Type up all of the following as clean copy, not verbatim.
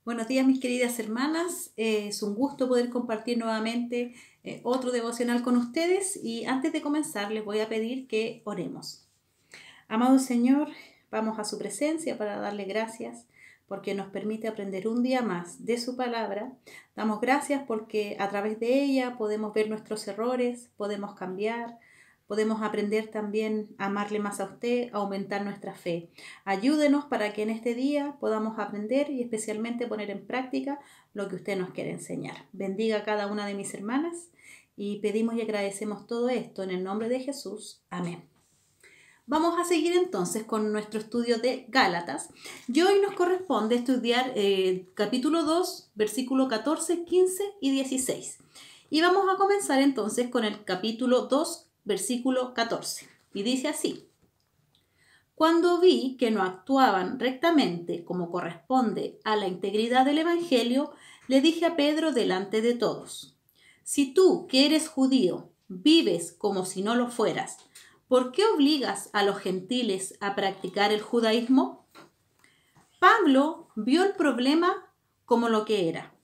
Buenos días, mis queridas hermanas. Es un gusto poder compartir nuevamente otro devocional con ustedes, y antes de comenzar les voy a pedir que oremos. Amado Señor, vamos a su presencia para darle gracias porque nos permite aprender un día más de su palabra. Damos gracias porque a través de ella podemos ver nuestros errores, podemos cambiar, podemos aprender también a amarle más a usted, a aumentar nuestra fe. Ayúdenos para que en este día podamos aprender y especialmente poner en práctica lo que usted nos quiere enseñar. Bendiga a cada una de mis hermanas y pedimos y agradecemos todo esto en el nombre de Jesús. Amén. Vamos a seguir entonces con nuestro estudio de Gálatas, y hoy nos corresponde estudiar capítulo 2, versículo 14, 15 y 16. Y vamos a comenzar entonces con el capítulo 2, versículo 14. Y dice así: Cuando vi que no actuaban rectamente como corresponde a la integridad del Evangelio, le dije a Pedro delante de todos: Si tú, que eres judío, vives como si no lo fueras, ¿por qué obligas a los gentiles a practicar el judaísmo? Pablo vio el problema como lo que era.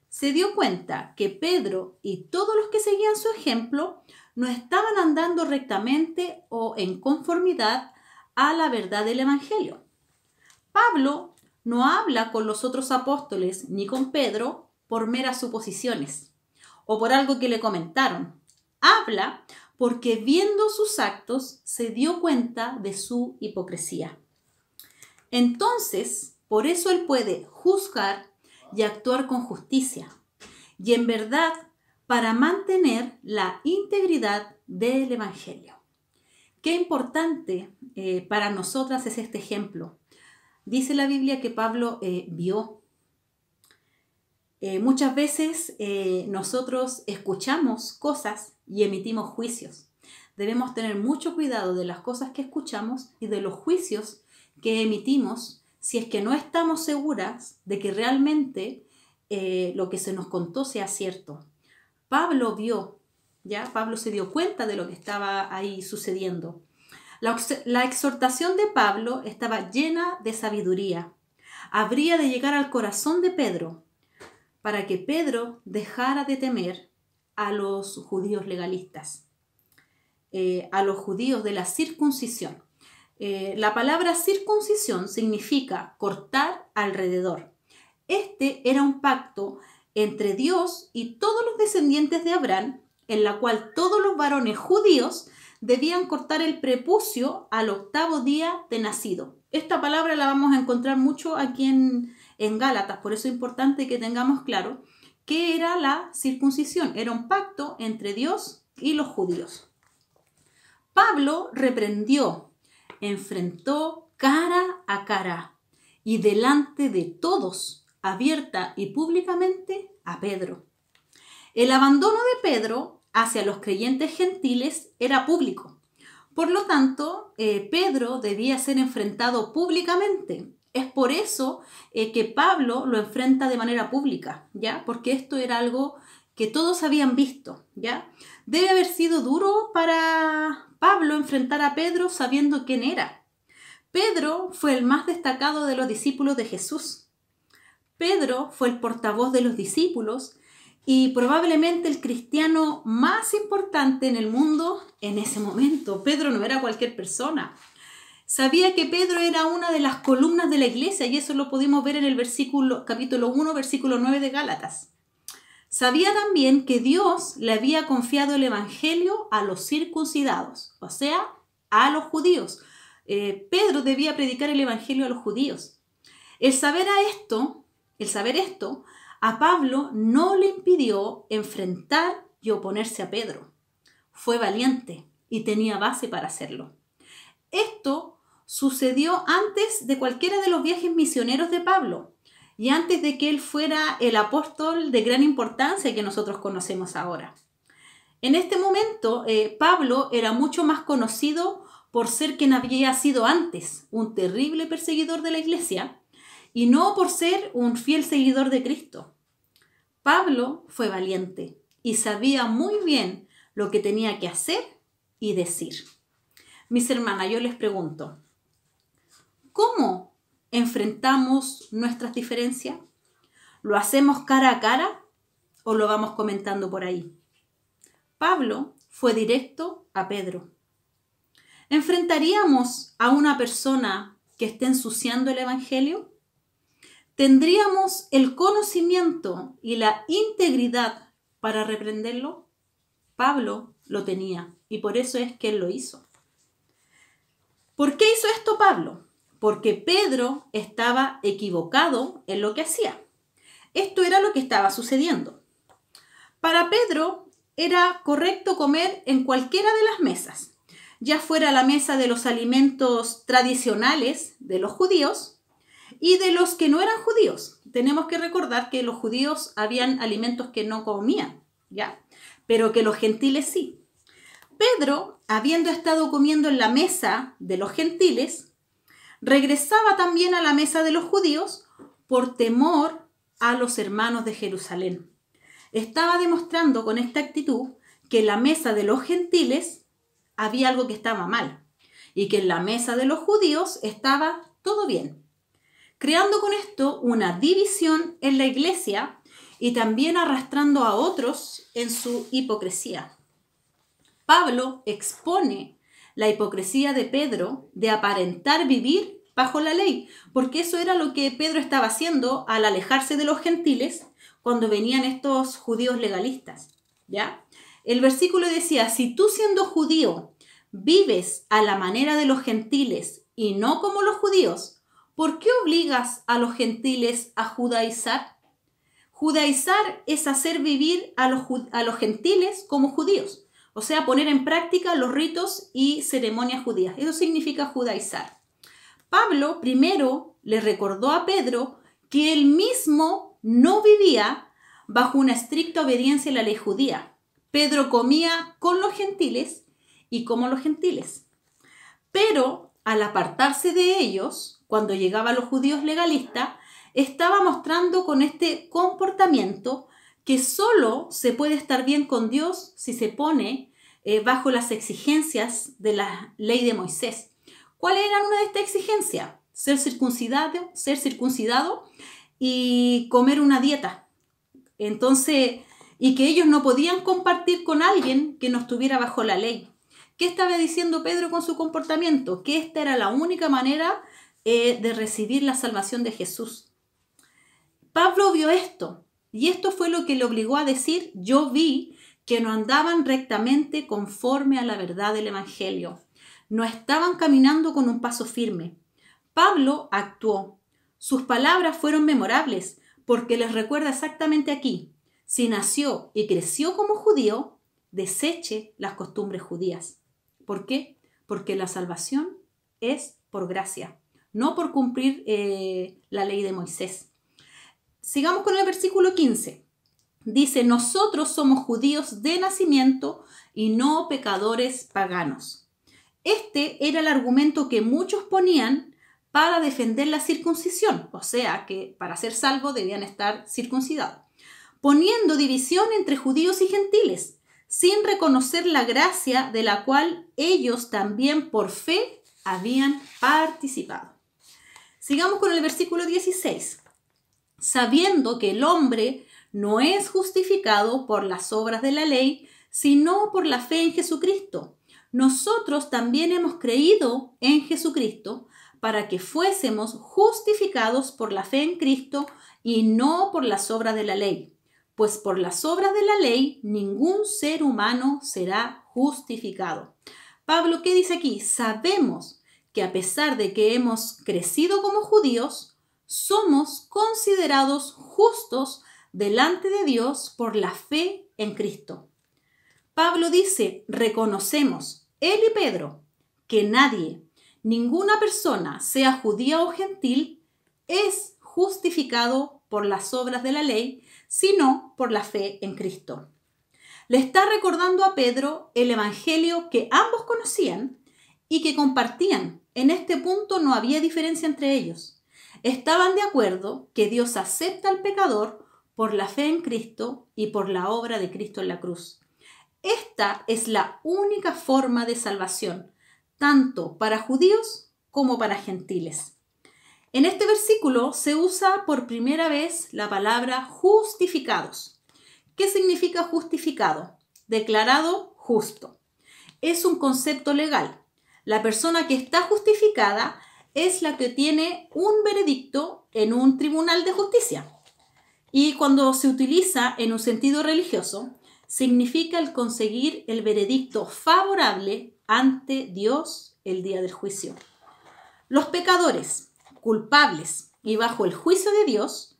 Se dio cuenta que Pedro y todos los que seguían su ejemplo no estaban andando rectamente o en conformidad a la verdad del Evangelio. Pablo no habla con los otros apóstoles ni con Pedro por meras suposiciones o por algo que le comentaron. Habla porque viendo sus actos se dio cuenta de su hipocresía. Entonces, por eso él puede juzgar y actuar con justicia, y en verdad para mantener la integridad del Evangelio. Qué importante para nosotras es este ejemplo. Dice la Biblia que Pablo vio. Muchas veces nosotros escuchamos cosas y emitimos juicios. Debemos tener mucho cuidado de las cosas que escuchamos y de los juicios que emitimos si es que no estamos seguras de que realmente lo que se nos contó sea cierto. Pablo vio, ¿ya? Pablo se dio cuenta de lo que estaba ahí sucediendo. La exhortación de Pablo estaba llena de sabiduría. Habría de llegar al corazón de Pedro para que Pedro dejara de temer a los judíos legalistas, a los judíos de la circuncisión. La palabra circuncisión significa cortar alrededor. Este era un pacto entre Dios y todos los descendientes de Abraham, en la cual todos los varones judíos debían cortar el prepucio al 8º día de nacido. Esta palabra la vamos a encontrar mucho aquí en Gálatas, por eso es importante que tengamos claro qué era la circuncisión. Era un pacto entre Dios y los judíos. Pablo reprendió, enfrentó cara a cara y delante de todos, abierta y públicamente, a Pedro. El abandono de Pedro hacia los creyentes gentiles era público. Por lo tanto, Pedro debía ser enfrentado públicamente. Es por eso que Pablo lo enfrenta de manera pública, ¿ya? Porque esto era algo que todos habían visto, ¿ya? Debe haber sido duro para Pablo enfrentar a Pedro sabiendo quién era. Pedro fue el más destacado de los discípulos de Jesús. Pedro fue el portavoz de los discípulos y probablemente el cristiano más importante en el mundo en ese momento. Pedro no era cualquier persona. Sabía que Pedro era una de las columnas de la iglesia, y eso lo pudimos ver en el capítulo 1, versículo 9 de Gálatas. Sabía también que Dios le había confiado el evangelio a los circuncidados, o sea, a los judíos. Pedro debía predicar el evangelio a los judíos. El saber esto, a Pablo no le impidió enfrentar y oponerse a Pedro. Fue valiente y tenía base para hacerlo. Esto sucedió antes de cualquiera de los viajes misioneros de Pablo y antes de que él fuera el apóstol de gran importancia que nosotros conocemos ahora. En este momento, Pablo era mucho más conocido por ser quien había sido antes un terrible perseguidor de la iglesia y no por ser un fiel seguidor de Cristo. Pablo fue valiente y sabía muy bien lo que tenía que hacer y decir. Mis hermanas, yo les pregunto, ¿cómo enfrentamos nuestras diferencias? ¿Lo hacemos cara a cara o lo vamos comentando por ahí? Pablo fue directo a Pedro. ¿Enfrentaríamos a una persona que esté ensuciando el Evangelio? ¿Tendríamos el conocimiento y la integridad para reprenderlo? Pablo lo tenía y por eso es que él lo hizo. ¿Por qué hizo esto Pablo? Porque Pedro estaba equivocado en lo que hacía. Esto era lo que estaba sucediendo. Para Pedro era correcto comer en cualquiera de las mesas, ya fuera la mesa de los alimentos tradicionales de los judíos y de los que no eran judíos. Tenemos que recordar que los judíos habían alimentos que no comían, ¿ya? Pero que los gentiles sí. Pedro, habiendo estado comiendo en la mesa de los gentiles, regresaba también a la mesa de los judíos por temor a los hermanos de Jerusalén. Estaba demostrando con esta actitud que en la mesa de los gentiles había algo que estaba mal y que en la mesa de los judíos estaba todo bien, creando con esto una división en la iglesia y también arrastrando a otros en su hipocresía. Pablo expone la hipocresía de Pedro de aparentar vivir bajo la ley, porque eso era lo que Pedro estaba haciendo al alejarse de los gentiles cuando venían estos judíos legalistas, ¿ya? El versículo decía, si tú siendo judío vives a la manera de los gentiles y no como los judíos, ¿por qué obligas a los gentiles a judaizar? Judaizar es hacer vivir a los gentiles como judíos, o sea, poner en práctica los ritos y ceremonias judías. Eso significa judaizar. Pablo primero le recordó a Pedro que él mismo no vivía bajo una estricta obediencia a la ley judía. Pedro comía con los gentiles y como los gentiles. Pero al apartarse de ellos, cuando llegaban los judíos legalistas, estaba mostrando con este comportamiento que solo se puede estar bien con Dios si se pone bajo las exigencias de la ley de Moisés. ¿Cuáles eran una de estas exigencias? Ser circuncidado y comer una dieta. Entonces, y que ellos no podían compartir con alguien que no estuviera bajo la ley. ¿Qué estaba diciendo Pedro con su comportamiento? Que esta era la única manera de recibir la salvación de Jesús. Pablo vio esto y esto fue lo que le obligó a decir, yo vi que no andaban rectamente conforme a la verdad del Evangelio. No estaban caminando con un paso firme. Pablo actuó. Sus palabras fueron memorables porque les recuerda exactamente aquí. Si nació y creció como judío, deseche las costumbres judías. ¿Por qué? Porque la salvación es por gracia, no por cumplir la ley de Moisés. Sigamos con el versículo 15. Dice, nosotros somos judíos de nacimiento y no pecadores paganos. Este era el argumento que muchos ponían para defender la circuncisión, o sea que para ser salvo debían estar circuncidados, poniendo división entre judíos y gentiles, sin reconocer la gracia de la cual ellos también por fe habían participado. Sigamos con el versículo 16. Sabiendo que el hombre no es justificado por las obras de la ley, sino por la fe en Jesucristo. Nosotros también hemos creído en Jesucristo para que fuésemos justificados por la fe en Cristo y no por las obras de la ley. Pues por las obras de la ley ningún ser humano será justificado. Pablo, ¿qué dice aquí? Sabemos que a pesar de que hemos crecido como judíos, somos considerados justos delante de Dios por la fe en Cristo. Pablo dice, reconocemos, él y Pedro, que nadie, ninguna persona, sea judía o gentil, es justificado por las obras de la ley, sino por la fe en Cristo. Le está recordando a Pedro el evangelio que ambos conocían y que compartían. En este punto no había diferencia entre ellos. Estaban de acuerdo que Dios acepta al pecador por la fe en Cristo y por la obra de Cristo en la cruz. Esta es la única forma de salvación, tanto para judíos como para gentiles. En este versículo se usa por primera vez la palabra justificados. ¿Qué significa justificado? Declarado justo. Es un concepto legal. La persona que está justificada es la que tiene un veredicto en un tribunal de justicia. Y cuando se utiliza en un sentido religioso, significa el conseguir el veredicto favorable ante Dios el día del juicio. Los pecadores, culpables y bajo el juicio de Dios,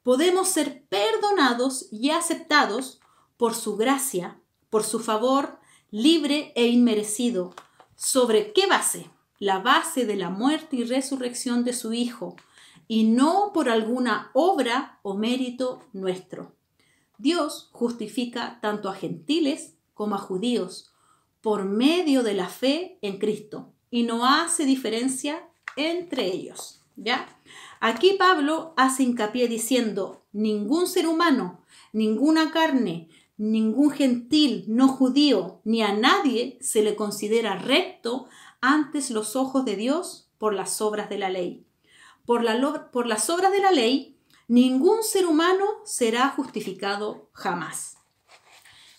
podemos ser perdonados y aceptados por su gracia, por su favor libre e inmerecido. ¿Sobre qué base? La base de la muerte y resurrección de su Hijo, y no por alguna obra o mérito nuestro. Dios justifica tanto a gentiles como a judíos por medio de la fe en Cristo y no hace diferencia entre ellos, ¿ya? Aquí Pablo hace hincapié diciendo: ningún ser humano, ninguna carne, ningún gentil no judío, ni a nadie se le considera recto ante los ojos de Dios por las obras de la ley. Por las obras de la ley, ningún ser humano será justificado jamás.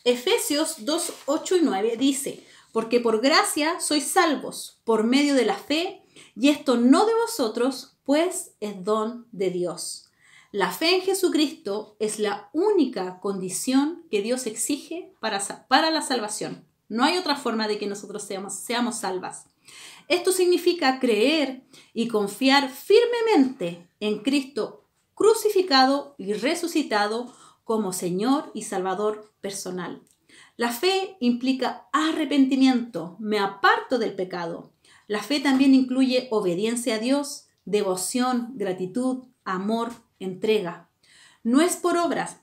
Efesios 2, 8 y 9 dice: porque por gracia sois salvos, por medio de la fe, y esto no de vosotros, pues es don de Dios. La fe en Jesucristo es la única condición que Dios exige para la salvación. No hay otra forma de que nosotros seamos salvas. Esto significa creer y confiar firmemente en Cristo crucificado y resucitado como Señor y Salvador personal. La fe implica arrepentimiento, me aparto del pecado. La fe también incluye obediencia a Dios, devoción, gratitud, amor, entrega. No es por obras.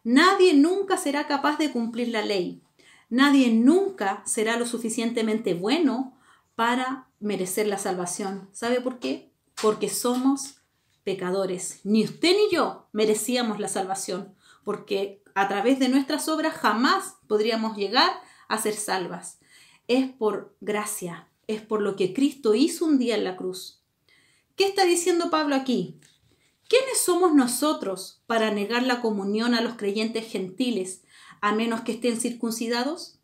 Nadie nunca será capaz de cumplir la ley. Nadie nunca será lo suficientemente bueno para merecer la salvación. ¿Sabe por qué? Porque somos pecadores. Ni usted ni yo merecíamos la salvación, porque a través de nuestras obras jamás podríamos llegar a ser salvas. Es por gracia, es por lo que Cristo hizo un día en la cruz. ¿Qué está diciendo Pablo aquí? ¿Quiénes somos nosotros para negar la comunión a los creyentes gentiles, a menos que estén circuncidados?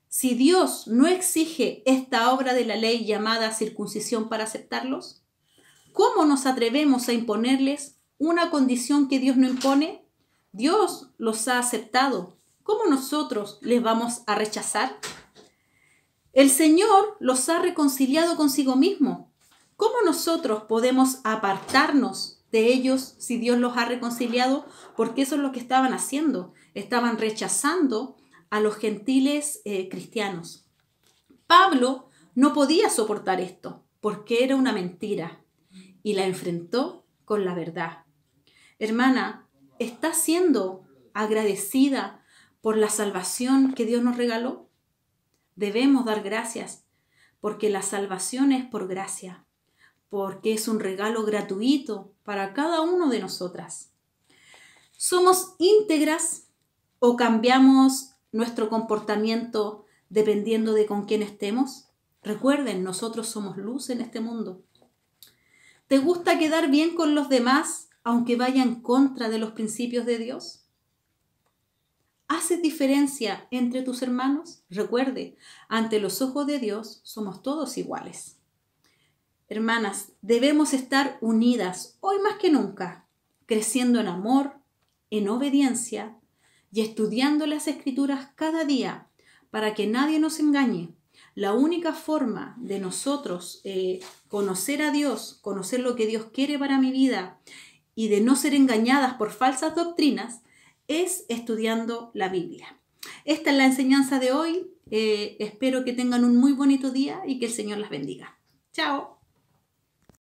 Si Dios no exige esta obra de la ley llamada circuncisión para aceptarlos, ¿cómo nos atrevemos a imponerles una condición que Dios no impone? Dios los ha aceptado. ¿Cómo nosotros les vamos a rechazar? El Señor los ha reconciliado consigo mismo. ¿Cómo nosotros podemos apartarnos de ellos si Dios los ha reconciliado? Porque eso es lo que estaban haciendo. Estaban rechazando a los gentiles cristianos. Pablo no podía soportar esto porque era una mentira y la enfrentó con la verdad. Hermana, ¿estás siendo agradecida por la salvación que Dios nos regaló? Debemos dar gracias porque la salvación es por gracia, porque es un regalo gratuito para cada uno de nosotras. ¿Somos íntegras o cambiamos nuestro comportamiento dependiendo de con quién estemos? Recuerden, nosotros somos luz en este mundo. ¿Te gusta quedar bien con los demás aunque vaya en contra de los principios de Dios? ¿Haces diferencia entre tus hermanos? Recuerde, ante los ojos de Dios somos todos iguales. Hermanas, debemos estar unidas hoy más que nunca, creciendo en amor, en obediencia y estudiando las Escrituras cada día para que nadie nos engañe. La única forma de nosotros conocer a Dios, conocer lo que Dios quiere para mi vida y de no ser engañadas por falsas doctrinas es estudiando la Biblia. Esta es la enseñanza de hoy. Espero que tengan un muy bonito día y que el Señor las bendiga. Chao.